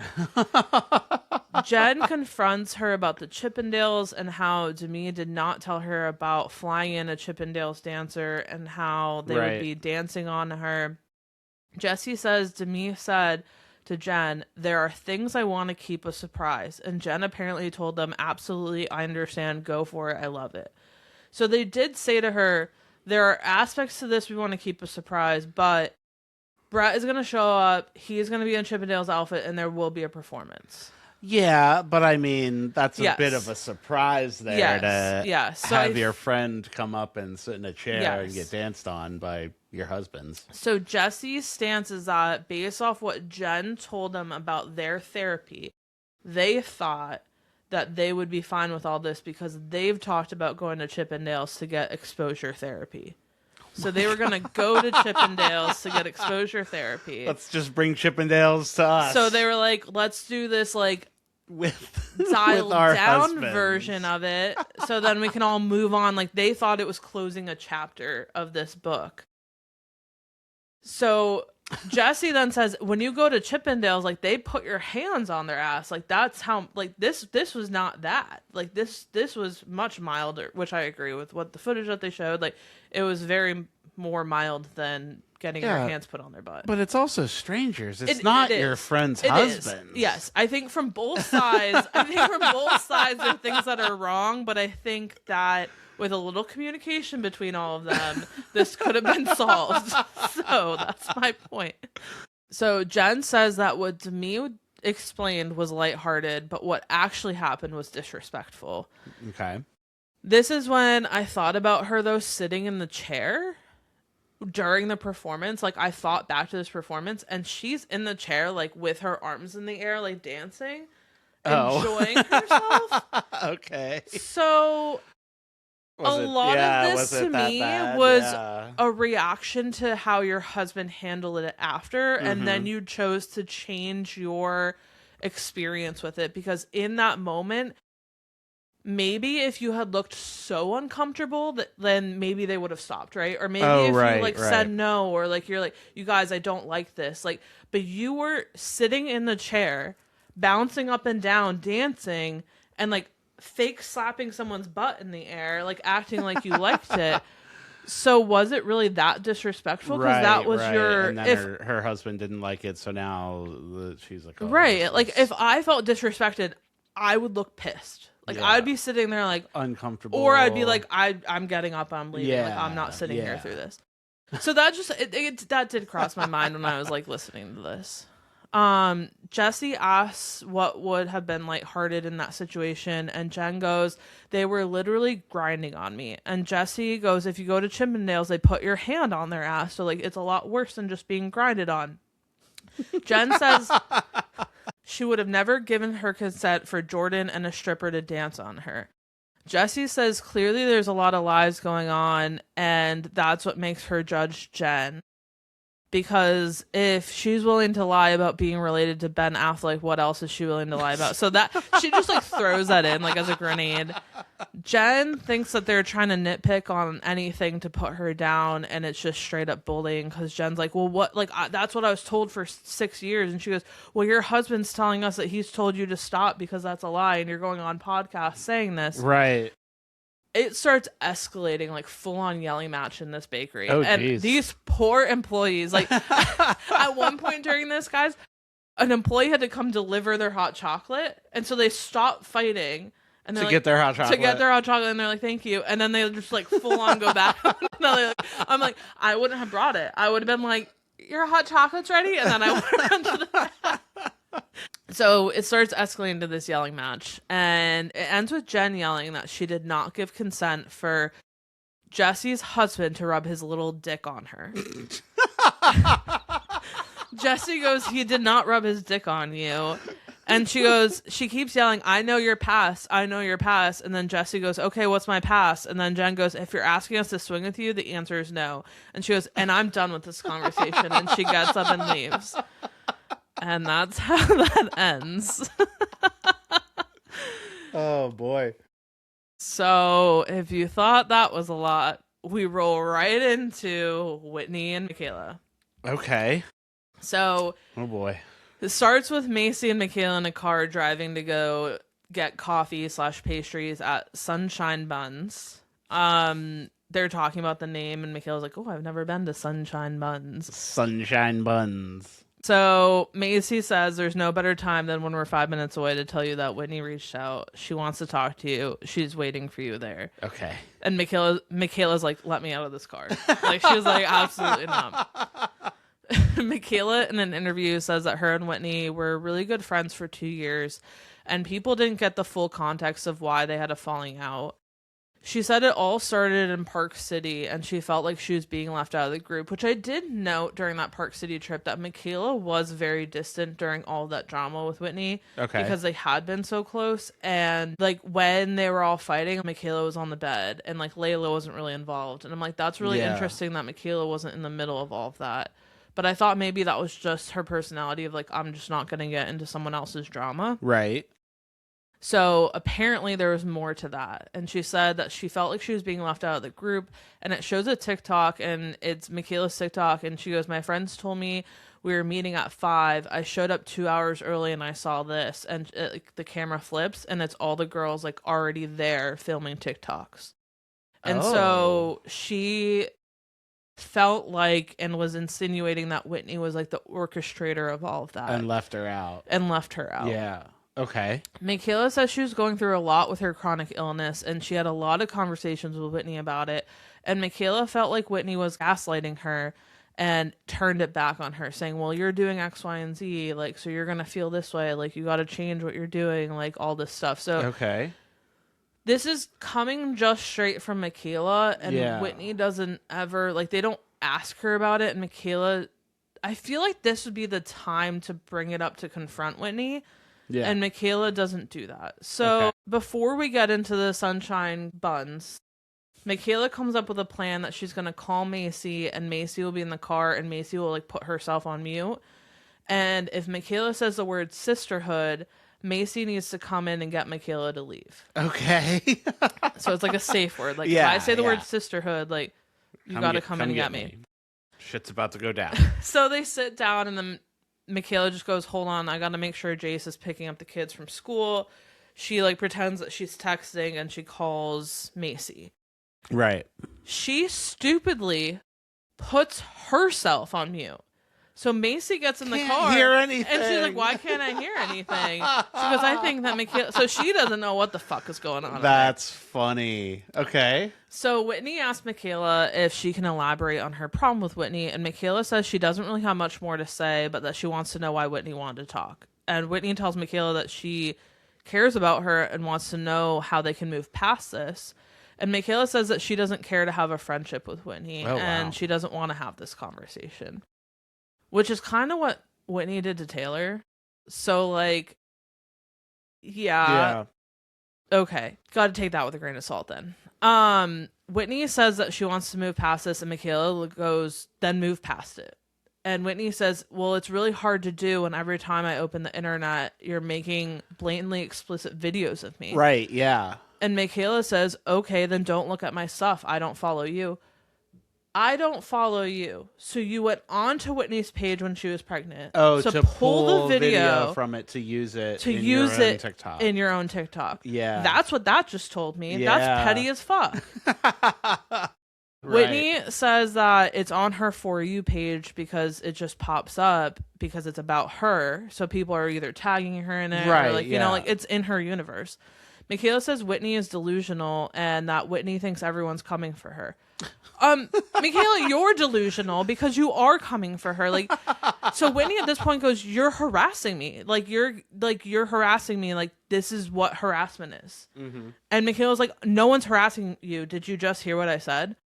Jen confronts her about the Chippendales and how Demi did not tell her about flying in a Chippendales dancer and how they would be dancing on her. Jesse says Demi said to Jen, there are things I want to keep a surprise. And Jen apparently told them, absolutely, I understand, go for it, I love it. So they did say to her, there are aspects to this we want to keep a surprise, but Brett is going to show up, he's going to be in Chippendale's outfit, and there will be a performance. Yeah, but I mean, that's a bit of a surprise there to So have your friend come up and sit in a chair and get danced on by your husband's. So Jesse's stance is that based off what Jen told them about their therapy, they thought that they would be fine with all this because they've talked about going to Chippendales to get exposure therapy. So they were going to go to Chippendales to get exposure therapy. Let's just bring Chippendales to us. So they were like, let's do this like with dialed our down husbands. Version of it. So then we can all move on. Like they thought it was closing a chapter of this book. So Jesse then says, when you go to Chippendales, like they put your hands on their ass. Like that's how, like this was not that. Like this was much milder, which I agree with what the footage that they showed. Like it was very more mild than getting your hands put on their butt. But it's also strangers. It's not your friend's husband. Yes. I think from both sides, there are things that are wrong, but I think that with a little communication between all of them, this could have been solved. So that's my point. So Jen says that what Demi explained was lighthearted, but what actually happened was disrespectful. Okay. This is when I thought about her, though, sitting in the chair during the performance. Like, I thought back to this performance, and she's in the chair, like, with her arms in the air, like, dancing, enjoying herself. Okay. So a lot of this to me was a reaction to how your husband handled it after, and then you chose to change your experience with it, because in that moment, maybe if you had looked so uncomfortable that then maybe they would have stopped, right? Or maybe Oh, if right, you like right. said no, or like you're like, you guys, I don't like this. Like, but you were sitting in the chair, bouncing up and down, dancing, and like fake slapping someone's butt in the air, like acting like you liked it. So was it really that disrespectful? Because that was your and then if her husband didn't like it, so now she's like, oh, right, like if I felt disrespected, I would look pissed. Like Yeah. I'd be sitting there like uncomfortable, or I'd be like, I'm getting up, I'm leaving. Like I'm not Yeah, sitting here yeah. through this. So that just that did cross my mind when I was like listening to this. Jesse asks what would have been lighthearted in that situation, and Jen goes, they were literally grinding on me. And Jesse goes, if you go to Chippendales, they put your hand on their ass, so like it's a lot worse than just being grinded on. Jen says she would have never given her consent for Jordan and a stripper to dance on her. Jesse says clearly there's a lot of lies going on, and that's what makes her judge Jen. Because if she's willing to lie about being related to Ben Affleck, what else is she willing to lie about? So that she just like throws that in like as a grenade. Jen thinks that they're trying to nitpick on anything to put her down, and it's just straight up bullying. Because Jen's like, well, what? Like that's what I was told for 6 years, and she goes, well, your husband's telling us that he's told you to stop because that's a lie, and you're going on podcasts saying this. Right. It starts escalating like full-on yelling match in this bakery. Oh, and geez. these poor employees, like at one point during this, guys, an employee had to come deliver their hot chocolate, and so they stopped fighting and to get their hot chocolate. To get their hot chocolate, and they're like, thank you. And then they just like full-on go back. I'm like, I wouldn't have brought it. I would have been like, your hot chocolate's ready? And then I would have run to the So it starts escalating to this yelling match, and it ends with Jen yelling that she did not give consent for Jesse's husband to rub his little dick on her. Jesse goes, he did not rub his dick on you. And she goes, she keeps yelling, I know your past. I know your past. And then Jesse goes, okay, what's my past? And then Jen goes, if you're asking us to swing with you, the answer is no. And she goes, and I'm done with this conversation. And she gets up and leaves. And that's how that ends. Oh, boy. So if you thought that was a lot, we roll right into Whitney and Michaela. Okay. So, oh boy. It starts with Macy and Michaela in a car driving to go get coffee/pastries at Sunshine Buns. They're talking about the name, and Michaela's like, oh, I've never been to Sunshine Buns. Sunshine Buns. So Macy says there's no better time than when we're 5 minutes away to tell you that Whitney reached out. She wants to talk to you. She's waiting for you there. Okay. And Michaela's like, let me out of this car. Like, she was like, absolutely not. Michaela in an interview says that her and Whitney were really good friends for 2 years, and people didn't get the full context of why they had a falling out. She said it all started in Park City, and she felt like she was being left out of the group, which I did note during that Park City trip that Michaela was very distant during all that drama with Whitney. Okay. Because they had been so close, and like when they were all fighting, Michaela was on the bed, and like Layla wasn't really involved. And I'm like, that's really interesting that Michaela wasn't in the middle of all of that. But I thought maybe that was just her personality of like, I'm just not going to get into someone else's drama. Right. So apparently there was more to that. And she said that she felt like she was being left out of the group. And it shows a TikTok, and it's Michaela's TikTok. And she goes, my friends told me we were meeting at 5. I showed up 2 hours early and I saw this. And the camera flips, and it's all the girls like already there filming TikToks. And so she felt like and was insinuating that Whitney was like the orchestrator of all of that. And left her out. Yeah. Okay. Michaela says she was going through a lot with her chronic illness, and she had a lot of conversations with Whitney about it. And Michaela felt like Whitney was gaslighting her and turned it back on her, saying, well, you're doing X, Y, and Z. Like, so you're going to feel this way. Like, you got to change what you're doing. Like, all this stuff. So, okay. This is coming just straight from Michaela, and Whitney doesn't ever, like, they don't ask her about it. And Michaela, I feel like this would be the time to bring it up to confront Whitney. Yeah. And Michaela doesn't do that. So before we get into the Sunshine Buns, Michaela comes up with a plan that she's going to call Macy, and Macy will be in the car, and Macy will like put herself on mute. And if Michaela says the word sisterhood, Macy needs to come in and get Michaela to leave. Okay. So it's like a safe word. Like, if I say the word sisterhood, like, you got to come in and get me. Shit's about to go down. So they sit down, and then Michaela just goes, hold on, I got to make sure Jace is picking up the kids from school. She, like, pretends that she's texting, and she calls Macy. Right. She stupidly puts herself on mute. So Macy gets in the car. Hear anything. And she's like, why can't I hear anything? Because I think that Michaela... So she doesn't know what the fuck is going on. That's funny. Okay. So Whitney asks Michaela if she can elaborate on her problem with Whitney. And Michaela says she doesn't really have much more to say, but that she wants to know why Whitney wanted to talk. And Whitney tells Michaela that she cares about her and wants to know how they can move past this. And Michaela says that she doesn't care to have a friendship with Whitney. And she doesn't want to have this conversation. Which is kind of what Whitney did to Taylor. So, like, yeah. Okay. Got to take that with a grain of salt then. Whitney says that she wants to move past this, and Michaela goes, then move past it. And Whitney says, well, it's really hard to do when every time I open the internet, you're making blatantly explicit videos of me. Right, yeah. And Michaela says, okay, then don't look at my stuff. I don't follow you. I don't follow you. So you went onto Whitney's page when she was pregnant. Oh, so to pull the video from it to use it in your own TikTok. In your own TikTok. Yeah. That's what that just told me. Yeah. That's petty as fuck. Right. Whitney says that it's on her For You page because it just pops up because it's about her. So people are either tagging her in it or, like, you know, like, it's in her universe. Michaela says Whitney is delusional and that Whitney thinks everyone's coming for her. Michaela, you're delusional because you are coming for her. Like, so Whitney at this point goes, you're harassing me. You're harassing me. Like, this is what harassment is. Mm-hmm. And Michaela's like, no one's harassing you. Did you just hear what I said?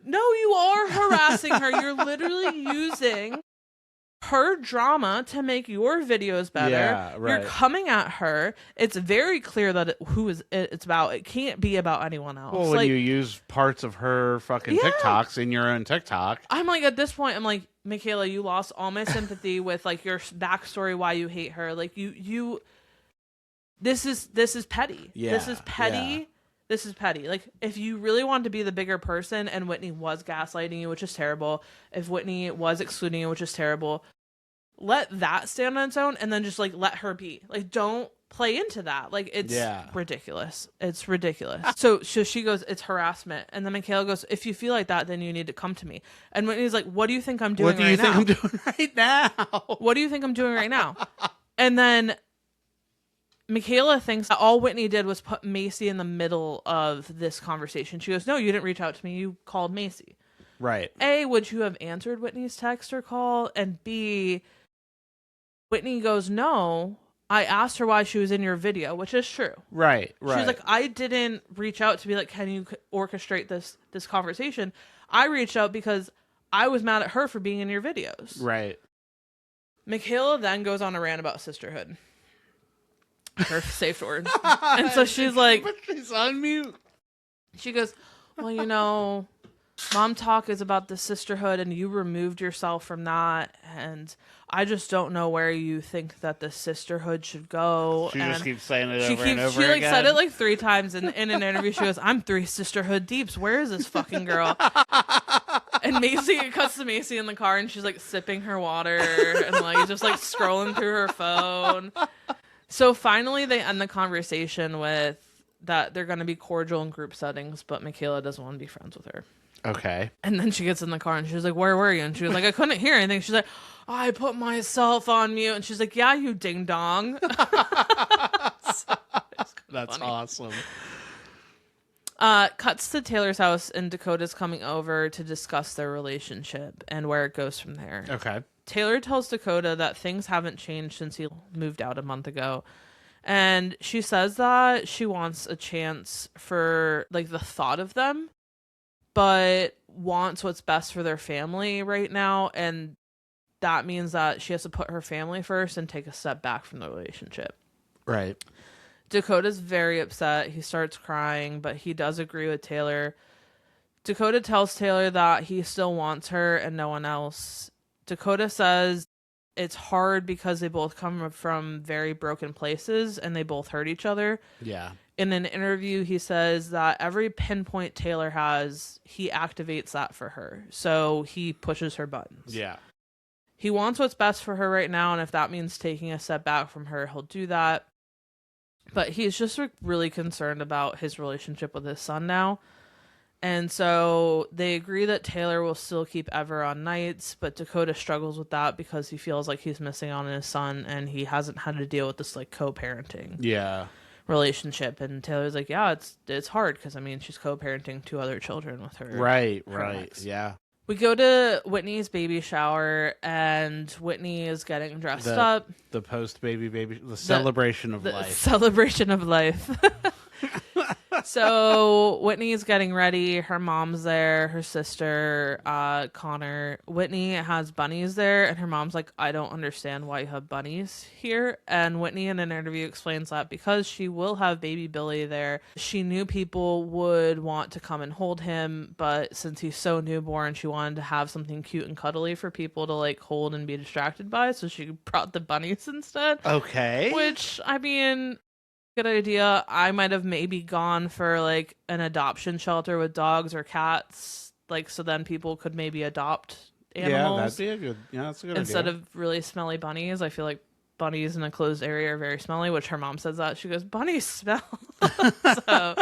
No, you are harassing her. You're literally using her drama to make your videos better. Yeah, right. You're coming at her. It's very clear that it's about. It can't be about anyone else. Well, when you use parts of her fucking TikToks in your own TikTok. I'm like, at this point, I'm like, Michaela, you lost all my sympathy with, like, your backstory, why you hate her. Like, this is petty. Yeah, this is petty. Yeah. This is petty. Like, if you really want to be the bigger person and Whitney was gaslighting you, which is terrible, if Whitney was excluding you, which is terrible, let that stand on its own and then just, like, let her be. Like, don't play into that. Like, it's ridiculous. It's ridiculous. So she goes, it's harassment. And then Michaela goes, if you feel like that, then you need to come to me. And Whitney's like, what do you think I'm doing right now? What do you think I'm doing right now? What do you think I'm doing right now? And then Michaela thinks that all Whitney did was put Macy in the middle of this conversation. She goes, no, you didn't reach out to me. You called Macy. Right. A, would you have answered Whitney's text or call? And B, Whitney goes, no, I asked her why she was in your video, which is true. Right. She was like, I didn't reach out to be like, can you orchestrate this conversation? I reached out because I was mad at her for being in your videos. Right. Michaela then goes on a rant about sisterhood. Her safe word. And so she's like, but she's on mute. She goes, well, you know, mom talk is about the sisterhood and you removed yourself from that. And I just don't know where you think that the sisterhood should go. She and just keeps saying it over and over again. She, like, said it like 3 times in an interview. She goes, I'm 3 sisterhood deeps. Where is this fucking girl? And it cuts to Macy in the car and she's, like, sipping her water and, like, just, like, scrolling through her phone. So finally they end the conversation with that they're going to be cordial in group settings, but Michaela doesn't want to be friends with her. Okay. And then she gets in the car and she's like, where were you? And she was like, I couldn't hear anything. She's like, I put myself on mute. And she's like, yeah, you ding dong. That's funny. Awesome. Cuts to Taylor's house and Dakota's coming over to discuss their relationship and where it goes from there. Okay. Taylor tells Dakota that things haven't changed since he moved out a month ago. And she says that she wants a chance for, like, the thought of them, but wants what's best for their family right now. And that means that she has to put her family first and take a step back from the relationship. Right. Dakota's very upset. He starts crying, but he does agree with Taylor. Dakota tells Taylor that he still wants her and no one else. Dakota says it's hard because they both come from very broken places and they both hurt each other. Yeah. In an interview, he says that every pinpoint Taylor has, he activates that for her. So he pushes her buttons. Yeah. He wants what's best for her right now, and if that means taking a step back from her, he'll do that. But he's just really concerned about his relationship with his son now. And so they agree that Taylor will still keep Ever on nights, but Dakota struggles with that because he feels like he's missing out on his son, and he hasn't had to deal with this like co-parenting relationship. And Taylor's like, yeah, it's hard because I mean she's co-parenting 2 other children with her. Right. Ex. Yeah. We go to Whitney's baby shower, and Whitney is getting dressed up. The post-baby, the celebration of life. Celebration of life. So Whitney is getting ready. Her mom's there, her sister, Connor. Whitney has bunnies there, and her mom's like, I don't understand why you have bunnies here. And Whitney in an interview explains that because she will have baby Billy there, she knew people would want to come and hold him, but since he's so newborn, she wanted to have something cute and cuddly for people to like hold and be distracted by, so she brought the bunnies instead. Okay. Which, I mean, good idea. I might have maybe gone for like an adoption shelter with dogs or cats, like so then people could maybe adopt animals. Yeah, that's a good instead idea. of really smelly bunnies. I feel like bunnies in a closed area are very smelly, which her mom says that. She goes, bunnies smell. So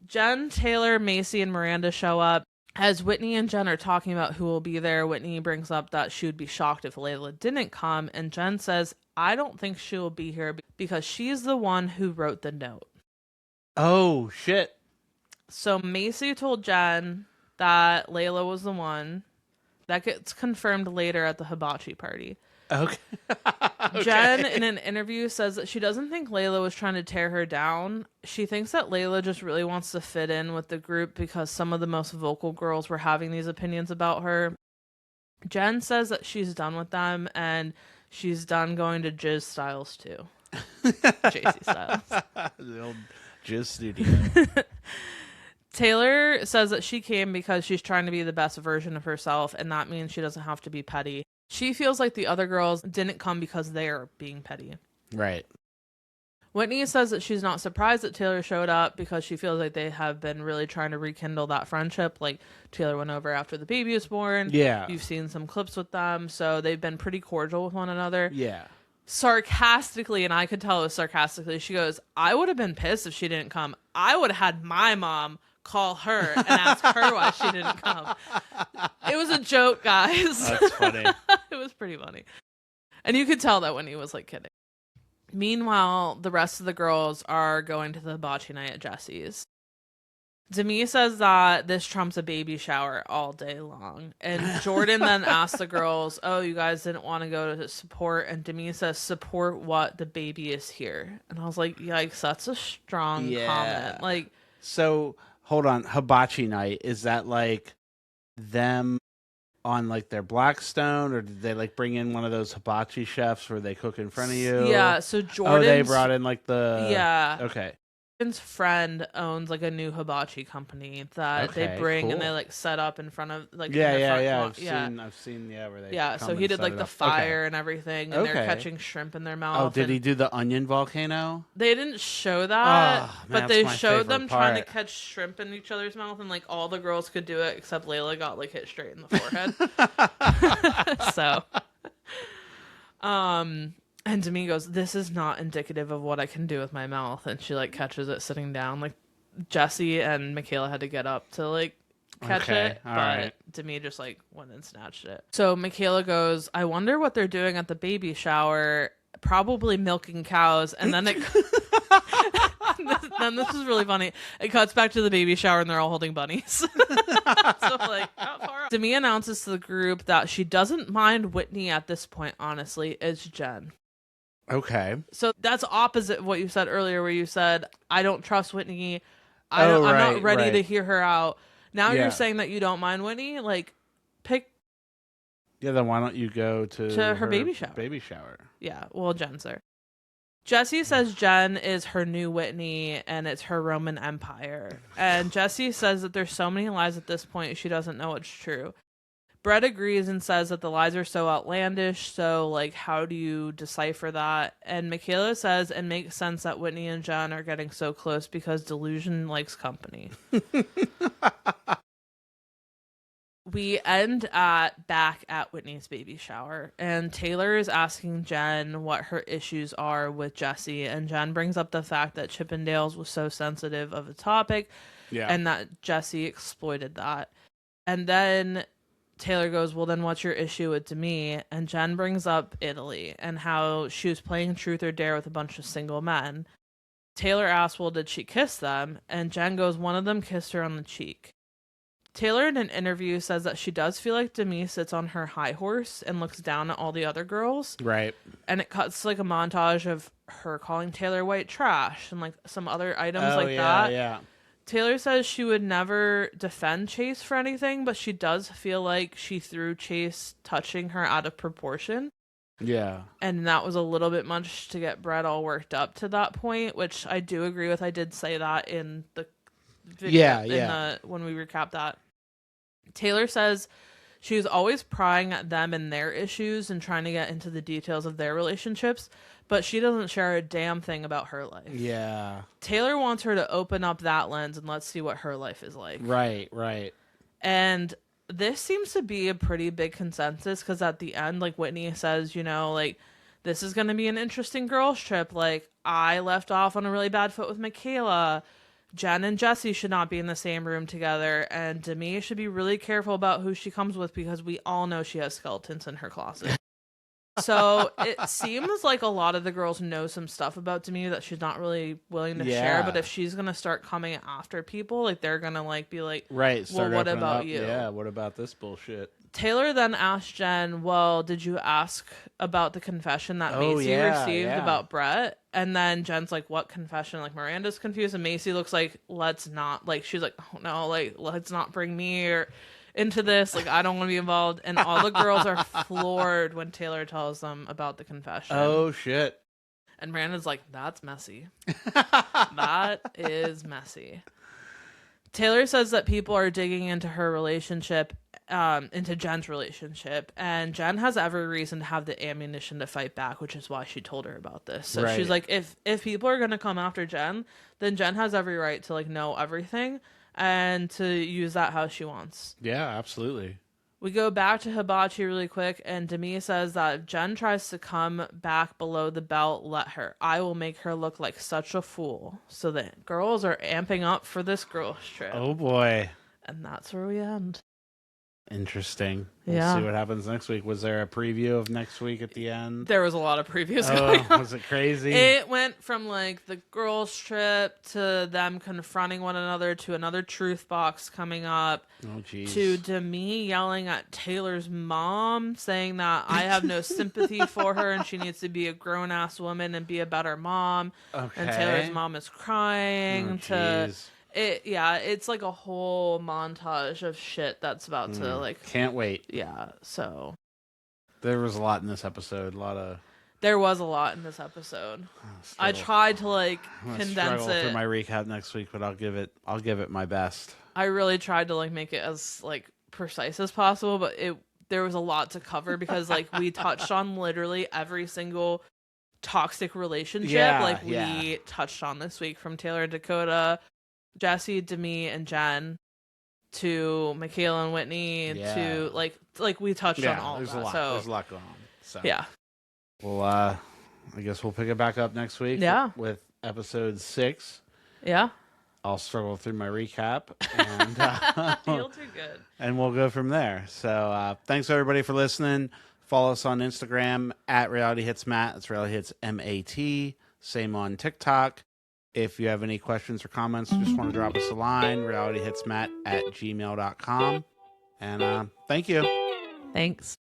Jen, Taylor, Macy, and Miranda show up. As Whitney and Jen are talking about who will be there, Whitney brings up that she would be shocked if Layla didn't come, and Jen says, I don't think she will be here because she's the one who wrote the note. Oh, shit. So Macy told Jen that Layla was the one. That gets confirmed later at the hibachi party. Okay. Okay. Jen, in an interview, says that she doesn't think Layla was trying to tear her down. She thinks that Layla just really wants to fit in with the group because some of the most vocal girls were having these opinions about her. Jen says that she's done with them and she's done going to Jizz Styles too. JC Styles. The old Jizz studio. Taylor says that she came because she's trying to be the best version of herself, and that means she doesn't have to be petty. She feels like the other girls didn't come because they're being petty. Right. Whitney says that she's not surprised that Taylor showed up because she feels like they have been really trying to rekindle that friendship. Like, Taylor went over after the baby was born. Yeah. You've seen some clips with them, so they've been pretty cordial with one another. Yeah. Sarcastically, and I could tell it was sarcastically, she goes, I would have been pissed if she didn't come. I would have had my mom call her and ask her why she didn't come. It was a joke, guys. That's funny. It was pretty funny. And you could tell that when he was like kidding. Meanwhile, the rest of the girls are going to the hibachi night at Jesse's. Demi says that this trumps a baby shower all day long. And Jordan then asks the girls, oh, you guys didn't want to go to support. And Demi says, support what? The baby is here. And I was like, yikes, that's a strong comment. Like, so hold on, hibachi night, is that like them on like their Blackstone, or did they like bring in one of those hibachi chefs where they cook in front of you? Yeah, so Jordan's... Oh, they brought in like the... Yeah. Okay. Jordan's friend owns like a new hibachi company that they bring and they like set up in front of like I've seen where they so he did like the fire and everything, and they're catching shrimp in their mouth. Oh, did he do the onion volcano? They didn't show that, but they showed them trying to catch shrimp in each other's mouth, and like all the girls could do it except Layla got like hit straight in the forehead. So and Demi goes, this is not indicative of what I can do with my mouth. And she like catches it sitting down. Like Jesse and Michaela had to get up to like catch it. But Demi just like went and snatched it. So Michaela goes, I wonder what they're doing at the baby shower. Probably milking cows. And then then this is really funny. It cuts back to the baby shower and they're all holding bunnies. So like not far off. Demi announces to the group that she doesn't mind Whitney at this point, honestly. It's Jen. Okay. So that's opposite of what you said earlier, where you said, I don't trust Whitney. I'm not ready to hear her out. Now you're saying that you don't mind Whitney? Like, pick... Yeah, then why don't you go to her baby shower? Baby shower. Yeah, well, Jen's there. Jesse says Jen is her new Whitney, and it's her Roman Empire. And Jesse says that there's so many lies at this point, she doesn't know it's true. Brett agrees and says that the lies are so outlandish, so, like, how do you decipher that? And Michaela says it makes sense that Whitney and Jen are getting so close because delusion likes company. We end back at Whitney's baby shower, and Taylor is asking Jen what her issues are with Jesse, and Jen brings up the fact that Chippendales was so sensitive of a topic, and that Jesse exploited that. And then Taylor goes, well, then what's your issue with Demi? And Jen brings up Italy and how she was playing truth or dare with a bunch of single men. Taylor asks, well, did she kiss them? And Jen goes, one of them kissed her on the cheek. Taylor in an interview says that she does feel like Demi sits on her high horse and looks down at all the other girls. Right. And it cuts like a montage of her calling Taylor white trash and like some other items that. Yeah. Taylor says she would never defend Chase for anything, but she does feel like she threw Chase touching her out of proportion. Yeah. And that was a little bit much to get Brett all worked up to that point, which I do agree with. I did say that in the video when we recapped that. Taylor says she was always prying at them and their issues and trying to get into the details of their relationships, but she doesn't share a damn thing about her life. Yeah. Taylor wants her to open up that lens and let's see what her life is like. Right. And this seems to be a pretty big consensus because at the end, like Whitney says, you know, like, this is going to be an interesting girls trip. Like, I left off on a really bad foot with Michaela. Jen and Jesse should not be in the same room together, and Demi should be really careful about who she comes with because we all know she has skeletons in her closet. So it seems like a lot of the girls know some stuff about Demi that she's not really willing to share, but if she's going to start coming after people, like they're going to like be like, right, well, what about you? Yeah, what about this bullshit? Taylor then asked Jen, well, did you ask about the confession that Macy received about Brett? And then Jen's like, what confession? Like, Miranda's confused, and Macy looks like, let's not, like, she's like, oh no, like, let's not bring me or into this. Like, I don't want to be involved. And all the girls are floored when Taylor tells them about the confession. Oh, shit. And Miranda's like, that's messy. That is messy. Taylor says that people are digging into her relationship, into Jen's relationship, and Jen has every reason to have the ammunition to fight back, which is why she told her about this. So she's like, if people are going to come after Jen, then Jen has every right to like know everything and to use that how she wants. Yeah, absolutely. We go back to Hibachi really quick, and Demi says that if Jen tries to come back below the belt, let her. I will make her look like such a fool. So the girls are amping up for this girls trip. Oh, boy. And that's where we end. Interesting. We'll see what happens next week. Was there a preview of next week at the end? There was a lot of previews going on. Was it crazy? It went from like the girls trip to them confronting one another to another truth box coming up. Oh, geez. To Demi yelling at Taylor's mom saying that I have no sympathy for her and she needs to be a grown-ass woman and be a better mom. Okay. And Taylor's mom is crying it's like a whole montage of shit that's about to like can't wait. Yeah, so there was a lot in this episode. There was a lot in this episode. I tried to like condense it through my recap next week, but I'll give it my best. I really tried to like make it as like precise as possible, but there was a lot to cover because like we touched on literally every single toxic relationship we touched on this week, from Taylor and Dakota, Jesse, Demi, and Jen, to Michaela and Whitney, to like we touched on all of that. So there's a lot going on. So yeah. Well, I guess we'll pick it back up next week. Yeah. With episode 6. Yeah. I'll struggle through my recap, and You'll do good. And we'll go from there. So thanks everybody for listening. Follow us on Instagram at Reality Hits Matt. It's Reality Hits MAT. Same on TikTok. If you have any questions or comments, just want to drop us a line, realityhitsmatt@gmail.com. And thank you. Thanks.